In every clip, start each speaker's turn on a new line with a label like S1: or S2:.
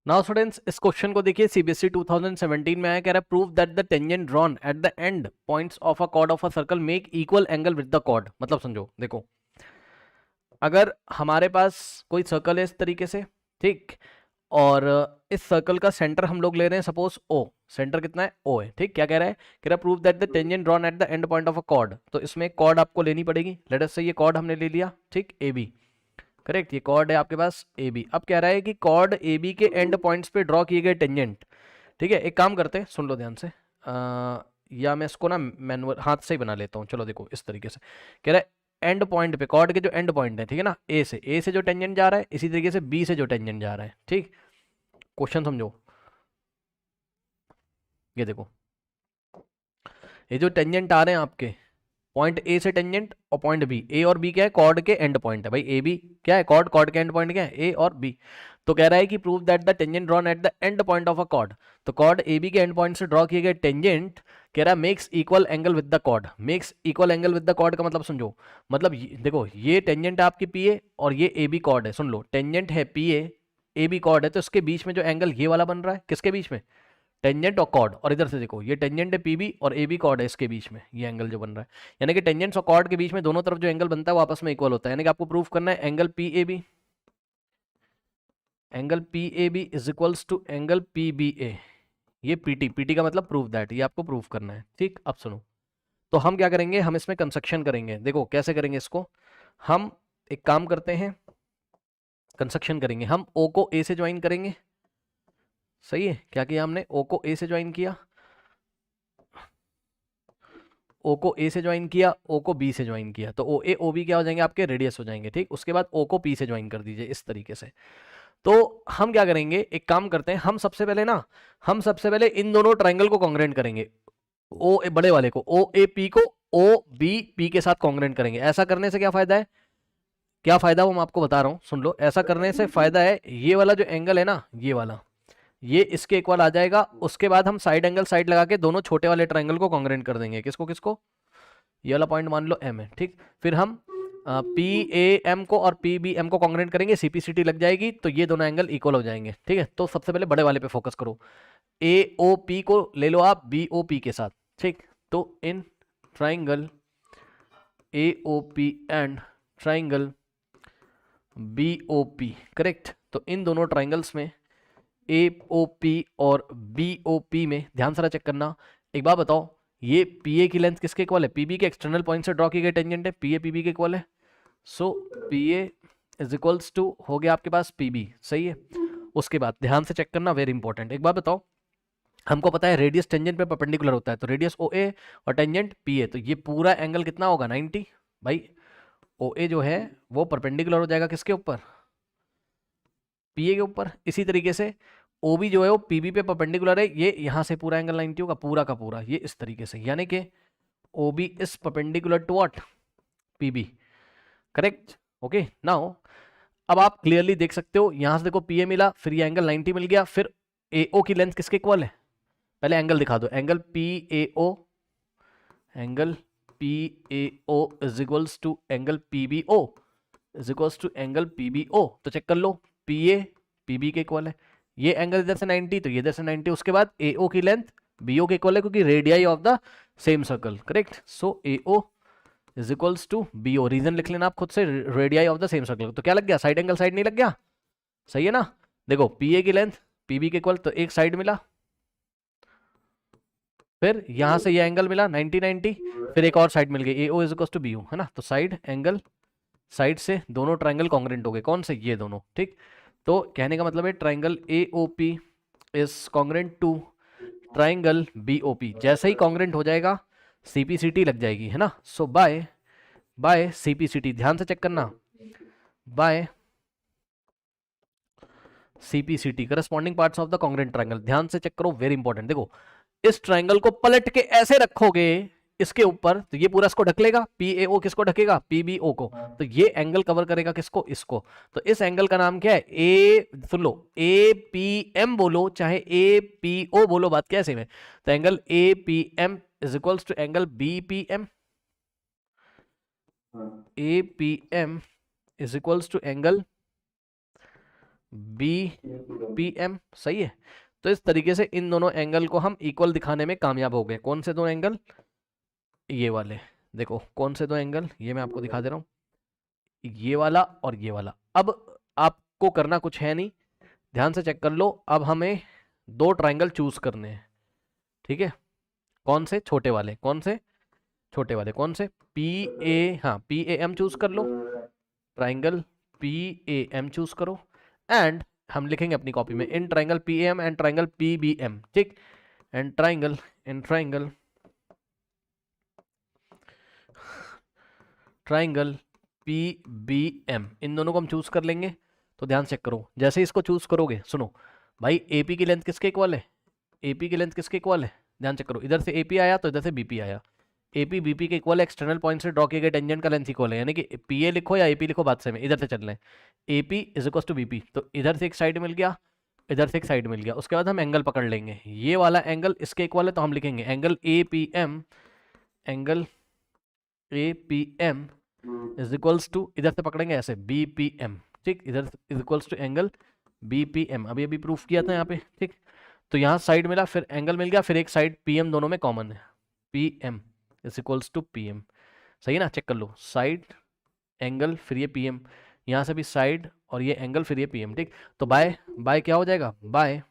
S1: Now students इस question को देखिए, सीबीएसई 2017 में आया, कह रहा है prove that the tangent drawn at the end points of a chord of a circle make equal angle with the chord. मतलब समझो, देखो अगर हमारे पास कोई सर्कल है इस तरीके से, ठीक, और इस सर्कल का सेंटर हम लोग ले रहे हैं सपोज ओ, सेंटर कितना है ओ है, ठीक। क्या कह रहा है, कह रहा है prove that the tangent drawn at the end point of a chord. तो इसमें कॉर्ड आपको लेनी पड़ेगी, लेट अस से ये कॉर्ड हमने ले लिया, ठीक, ए बी, करेक्ट, ये कॉर्ड है आपके पास ए बी। अब कह रहा है कि कॉर्ड ए बी के एंड पॉइंट्स पे ड्रॉ किए गए टेंजेंट, ठीक है। एक काम करते हैं, सुन लो ध्यान से, या मैं इसको ना मैनुअल हाथ से ही बना लेता हूँ। चलो देखो इस तरीके से कह रहा है, एंड पॉइंट पे कॉर्ड के जो एंड पॉइंट है, ठीक है ना, ए से जो टेंजेंट जा रहा है, इसी तरीके से बी से जो टेंजेंट जा रहा है, ठीक। क्वेश्चन समझो, ये देखो ये जो टेंजेंट आ रहे हैं आपके, पॉइंट ए से टेंजेंट और पॉइंट बी, ए और बी क्या है, कॉर्ड के एंड पॉइंट है भाई। ए बी क्या है, कॉर्ड, कॉर्ड के एंड पॉइंट क्या है, ए और बी। तो कह रहा है कि prove that the tangent drawn at the end point of a chord. तो कॉर्ड ए बी के एंड पॉइंट से ड्रॉ किए गए टेंजेंट, कह रहा है makes equal angle with the chord. Makes equal angle with the chord का मतलब समझो, मतलब देखो ये टेंजेंट है आपकी पी ए और ये ए बी कॉर्ड है। सुन लो, टेंजेंट है पी ए बी कॉर्ड है, तो इसके बीच में जो एंगल ये वाला बन रहा है, किसके बीच में, टेंजेंट और कॉर्ड। और इधर से देखो ये टेंजेंट है पीबी और ए बी कॉर्ड है, इसके बीच में ये एंगल जो बन रहा है, यानी कि टेंजेंट्स और कॉर्ड के बीच में दोनों तरफ जो एंगल बनता है वो आपस में इक्वल होता है। यानी कि आपको प्रूफ करना है angle P A B, angle P A B is equals to angle P B A. ये पीटी, पीटी का मतलब प्रूफ दैट, ये आपको प्रूफ करना है, ठीक। अब सुनो, तो हम क्या करेंगे, हम इसमें कंस्ट्रक्शन करेंगे। देखो कैसे करेंगे इसको, हम एक काम करते हैं, कंस्ट्रक्शन करेंगे। हम ओ को ए से ज्वाइन करेंगे, सही है। क्या किया हमने, ओ को ए से ज्वाइन किया, ओ को ए से ज्वाइन किया, ओ को बी से ज्वाइन किया, तो ओ ए ओ बी क्या हो जाएंगे, आपके रेडियस हो जाएंगे, ठीक। उसके बाद ओ को पी से ज्वाइन कर दीजिए इस तरीके से। तो हम क्या करेंगे, एक काम करते हैं, हम सबसे पहले ना, हम सबसे पहले इन दोनों ट्राइंगल को कॉन्ग्रेंट करेंगे। ओ ए बड़े वाले को, ओ ए पी को ओ बी पी के साथ कॉन्ग्रेंट करेंगे। ऐसा करने से क्या फायदा है, क्या फायदा वो मैं आपको बता रहा हूं, सुन लो। ऐसा करने से फायदा है, ये वाला जो एंगल है ना, ये वाला, ये इसके इक्वल आ जाएगा। उसके बाद हम साइड एंगल साइड लगा के दोनों छोटे वाले ट्राइंगल को कॉन्ग्रेंट कर देंगे। किसको किसको, ये वाला पॉइंट मान लो एम है, ठीक। फिर हम पी ए एम को और पी बी एम को कॉन्ग्रेंट करेंगे, सीपीसीटी लग जाएगी, तो ये दोनों एंगल इक्वल हो जाएंगे, ठीक है। तो सबसे पहले बड़े वाले पे फोकस करो, ए ओ पी को ले लो आप बी ओ पी के साथ, ठीक। तो in triangle A O P and triangle B O P, correct. तो इन दोनों ट्राइंगल्स में ए ओ पी और बी ओ पी में ध्यान से चेक करना। एक बात बताओ, ये पी ए की लेंथ किसके इक्वल है, पीबी के एक्सटर्नल पॉइंट से ड्रॉ की गई टेंजेंट है, पी ए पीबी के इक्वल है। So P A is equals to हो गया आपके पास पीबी, सही है। उसके बाद ध्यान से चेक करना, वेरी इंपॉर्टेंट। एक बात बताओ, हमको पता है रेडियस टेंजेंट पे परपेंडिकुलर होता है, तो रेडियस ओ ए और टेंजेंट पी ए, तो ये पूरा एंगल कितना होगा, 90। भाई ओ ए जो है वो परपेंडिकुलर हो जाएगा किसके ऊपर, पी ए के ऊपर। इसी तरीके से ओ बी जो है वो पी बी पे परपेंडिकुलर है, ये यहाँ से पूरा एंगल 90 होगा, पूरा का पूरा, ये इस तरीके से, यानी कि O B is perpendicular to what, P B, correct. Okay, now अब आप क्लियरली देख सकते हो, यहां से देखो पी ए मिला, फिर ये एंगल 90 मिल गया, फिर ए ओ की लेंथ किसके इक्वल है, पहले एंगल दिखा दो, angle P A O, angle P A O is equals to angle P B O is equals to angle P B O. तो चेक कर लो, पी ए पी बी के इक्वल है, ये एंगल इधर से 90 तो ये इधर से 90। उसके बाद ए ओ की लेंथ बी ओ के इक्वल है, क्योंकि radii of the same circle, correct. So A O is equals to B O, reason लिख लेना आप खुद से, radii of the same circle. तो क्या लग गया, साइड एंगल साइड नहीं लग गया, सही है ना। देखो पी ए की लेंथ पी बी के इक्वल, तो एक साइड मिला, फिर यहां से ये एंगल मिला 90 90, फिर एक और साइड मिल गई, A O is equals to B O, है ना। तो साइड एंगल साइड से दोनों ट्राइंगल कॉन्ग्रेंट हो गए, कौन से, ये दोनों, ठीक। तो कहने का मतलब है triangle A O P is congruent to triangle B O P. जैसे ही कॉन्ग्रेंट हो जाएगा सीपीसीटी लग जाएगी, है ना। सो बाय बाय सीपीसीटी, ध्यान से चेक करना, by CPCT corresponding parts of the congruent triangle, ध्यान से चेक करो, वेरी इंपॉर्टेंट। देखो इस ट्राइंगल को पलट के ऐसे रखोगे इसके ऊपर, तो ये पूरा इसको ढक लेगा, पी ए ओ किसको ढकेगा, पी बी ओ को, तो ये एंगल कवर करेगा किसको, इसको। तो इस एंगल का नाम क्या है, ए, सुन लो, ए पी एम बोलो चाहे ए पी ओ बोलो, बात क्या है सेम है। तो angle A P M is equals to angle B P M, A P M is equals to angle B P M, सही है। तो इस तरीके से इन दोनों एंगल को हम इक्वल दिखाने में कामयाब हो गए। कौन से दो एंगल? ये वाले। देखो कौन से दो एंगल, ये मैं आपको दिखा दे रहा हूँ, ये वाला और ये वाला। अब आपको करना कुछ है नहीं, ध्यान से चेक कर लो। अब हमें दो ट्राइंगल चूज करने हैं, ठीक है। कौन से? छोटे वाले। कौन से? छोटे वाले। कौन से? पी ए, हाँ पी ए एम चूज कर लो, triangle P A M choose करो। एंड हम लिखेंगे अपनी कॉपी में in triangle P A M and triangle P B M, ठीक। And triangle, in triangle, triangle P B M, इन दोनों को हम चूज कर लेंगे। तो ध्यान चेक करो, जैसे इसको चूज करोगे, सुनो भाई, एपी की लेंथ किसके इक्वल है? एपी की लेंथ किसके इक्वल है? ध्यान चेक करो, इधर से एपी आया तो इधर से बीपी आया। एपी बीपी के इक्वल है, एक्सटर्नल पॉइंट से ड्रॉ किए गए टेंजेंट का लेंथ इक्वल है, यानी कि पीए लिखो या एपी लिखो, बात से में इधर से चल रहे हैं। AP is equal to BP, तो इधर से एक साइड मिल गया, इधर से एक साइड मिल गया। उसके बाद हम एंगल पकड़ लेंगे, ये वाला एंगल इसके इक्वल है, तो हम लिखेंगे angle A P M, angle A P M is equals to, इधर से पकड़ेंगे ऐसे, बी पी एम, ठीक। इधर is equals to angle B P M, अभी अभी प्रूफ किया था यहाँ पे, ठीक। तो यहाँ साइड मिला, फिर एंगल मिल गया, फिर एक साइड पी एम, दोनों में कॉमन है, P M is equals to P M, सही है ना। चेक कर लो, साइड एंगल फिर ये पी एम, यहाँ से भी साइड और ये एंगल फिर ये पी एम, ठीक। तो बाय बाय क्या हो जाएगा? By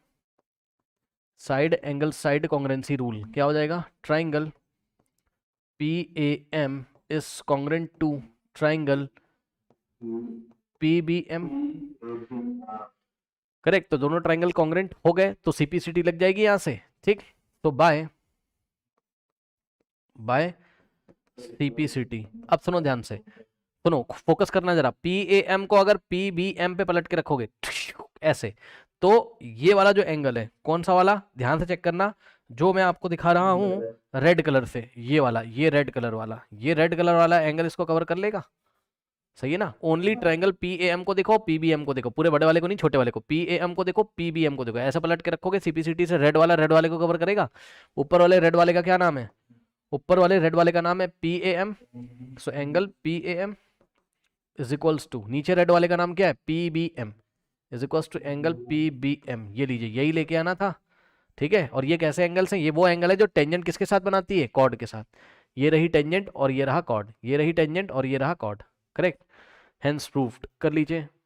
S1: side angle side congruency rule क्या हो जाएगा? Triangle P A M is congruent to triangle P B M, correct. तो दोनों ट्राइंगल कॉन्ग्रेंट हो गए, तो सीपीसीटी लग जाएगी यहां से, ठीक। तो बाय बाय सीपीसीटी। अब सुनो ध्यान से, सुनो फोकस करना जरा, पी ए एम को अगर पी बी एम पे पलट के रखोगे ऐसे, तो ये वाला जो एंगल है, कौन सा वाला? ध्यान से चेक करना, जो मैं आपको दिखा रहा हूं रेड कलर से, ये वाला, ये रेड कलर वाला, ये रेड कलर वाला एंगल इसको कवर कर लेगा, सही है ना। Only triangle P A M को देखो, पी बी एम को देखो, पूरे बड़े वाले को नहीं, छोटे वाले को। पी ए एम को देखो, पी बी एम को देखो, ऐसे पलट के रखोगे, सीपीसीटी से रेड वाला रेड वाले को कवर करेगा। ऊपर वाले रेड वाले का क्या नाम है? ऊपर वाले रेड वाले का नाम है P A M, so angle P A M is equals to, नीचे रेड वाले का नाम क्या है? P B M is equals to angle P B M. ये लीजिए, यही लेके आना था, ठीक है। और ये कैसे एंगल्स हैं? ये वो एंगल है जो टेंजेंट किसके साथ बनाती है? कॉर्ड के साथ। ये रही टेंजेंट और ये रहा कॉर्ड, ये रही टेंजेंट और ये रहा कॉर्ड, करेक्ट। हेंस प्रूव्ड कर लीजिए।